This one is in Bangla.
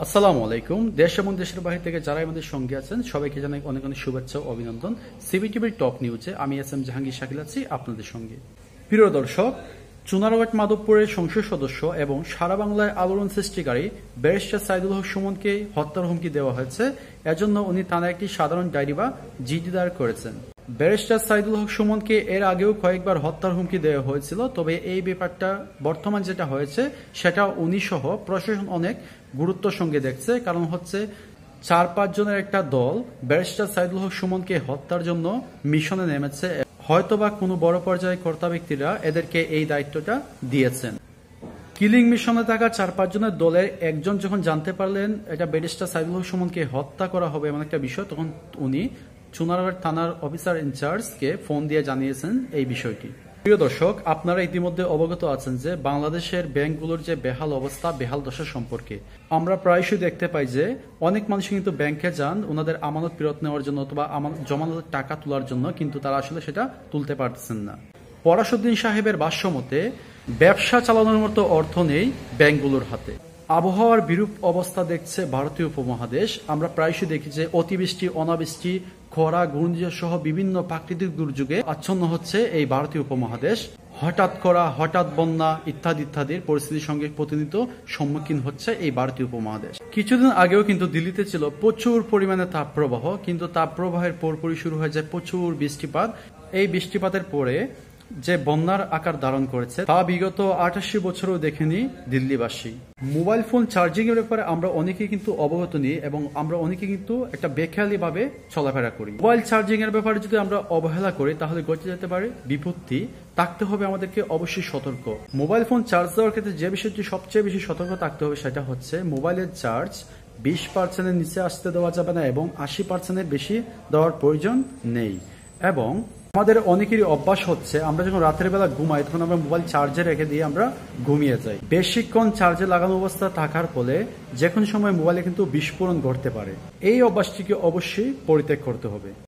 আসসালামু আলাইকুম। দেশ এবং দেশের বাইরে থেকে যারা আমাদের সঙ্গে আছেন সবাইকে জানাই অনেক অনেক শুভেচ্ছা ও অভিনন্দন। সিবিটিভির টপ নিউজে আমি এস এম জাহাঙ্গীর শাকিল আছি আপনাদের সঙ্গে। প্রিয় দর্শক, চুনারঘাট মাধবপুরের সংসদ সদস্য এবং সারা বাংলায় আলোড়ন সৃষ্টিকারী ব্যারিস্টার সাইদুল হক সুমনকে হত্যার হুমকি দেওয়া হয়েছে। এজন্য উনি থানায় একটি সাধারণ ডায়েরি বা জিডি দায়ের করেছেন। ব্যারিস্টার সাইদুল হক সুমনকে এর আগেও কয়েকবার হত্যার হুমকি দেওয়া হয়েছিল, তবে এই ব্যাপারটা বর্তমান যেটা হয়েছে সেটা উনি সহ প্রশাসন অনেক গুরুত্বের সঙ্গে দেখছে। কারণ হচ্ছে 4-5 জনের একটা দল ব্যারিস্টার সাইদুল হক সুমনকে হত্যার জন্য মিশনে নেমেছে। হয়তোবা কোনো বড় পর্যায়ে কর্তা ব্যক্তিরা এদেরকে এই দায়িত্বটা দিয়েছেন। কিলিং মিশনে থাকা 4-5 জনের দলের একজন যখন জানতে পারলেন এটা ব্যারিস্টার সাইদুল হক সুমনকে হত্যা করা হবে এমন একটা বিষয়, তখন উনি চুনারঘাট থানার অফিসার ইনচার্জকে ফোন দিয়ে জানিয়েছেন এই বিষয়টি। প্রিয় দর্শক, আপনারা ইতিমধ্যে অবগত আছেন যে বাংলাদেশের ব্যাংকগুলোর যে বেহাল অবস্থা, বেহাল দশা সম্পর্কে আমরা প্রায়শই দেখতে পাই যে অনেক মানুষ কিন্তু ব্যাংকে যান ওনাদের আমানত ফেরত নেওয়ার জন্য অথবা জমানতের টাকা তোলার জন্য, কিন্তু তারা আসলে সেটা তুলতে পারতেছেন না। পরাশুদ্দিন সাহেবের ভাষ্য মতে ব্যবসা চালানোর মতো অর্থ নেই ব্যাংকগুলোর হাতে। আবহাওয়ার বিরূপ অবস্থা দেখছে ভারতীয় উপমহাদেশ। আমরা প্রায়শই দেখি যে অতিবৃষ্টি, অনাবৃষ্টি, খরা, ঘূর্ণিঝড় সহ বিভিন্ন প্রাকৃতিক দুর্যোগে আচ্ছন্ন হচ্ছে এই ভারতীয় উপমহাদেশ। হঠাৎ খরা, হঠাৎ বন্যা ইত্যাদি ইত্যাদির পরিস্থিতির সঙ্গে প্রতিনিয়ত সম্মুখীন হচ্ছে এই ভারতীয় উপমহাদেশ। কিছুদিন আগেও কিন্তু দিল্লিতে ছিল প্রচুর পরিমাণে তাপপ্রবাহ, কিন্তু তাপপ্রবাহের পরপরই শুরু হয়ে যায় প্রচুর বৃষ্টিপাত। এই বৃষ্টিপাতের পরে যে বন্যার আকার ধারণ করেছে তা বিগত 88 বছরও দেখেনি দিল্লিবাসী। মোবাইল ফোন চার্জিং এর ব্যাপারে আমরা অনেকেই কিন্তু অবগত নেই এবং আমরা অনেকে কিন্তু একটা বেখেয়ালি ভাবে চলাফেরা করি। মোবাইল চার্জিং এর ব্যাপারে যদি আমরা অবহেলা করি তাহলে ঘটে যেতে পারে বিপত্তি। থাকতে হবে আমাদেরকে অবশ্যই সতর্ক। মোবাইল ফোন চার্জ দেওয়ার ক্ষেত্রে যে বিষয়টি সবচেয়ে বেশি সতর্ক থাকতে হবে সেটা হচ্ছে মোবাইলের চার্জ 20%-এর নিচে আসতে দেওয়া যাবে না এবং 80%-এর বেশি দেওয়ার প্রয়োজন নেই। এবং আমাদের অনেকেরই অভ্যাস হচ্ছে আমরা যখন রাতের বেলা ঘুমাই তখন আমরা মোবাইল চার্জে রেখে দিয়ে আমরা ঘুমিয়ে যাই। বেশিক্ষণ চার্জে লাগানো অবস্থা থাকার ফলে যে কোনো সময় মোবাইলে কিন্তু বিস্ফোরণ ঘটতে পারে। এই অভ্যাসটিকে অবশ্যই পরিত্যাগ করতে হবে।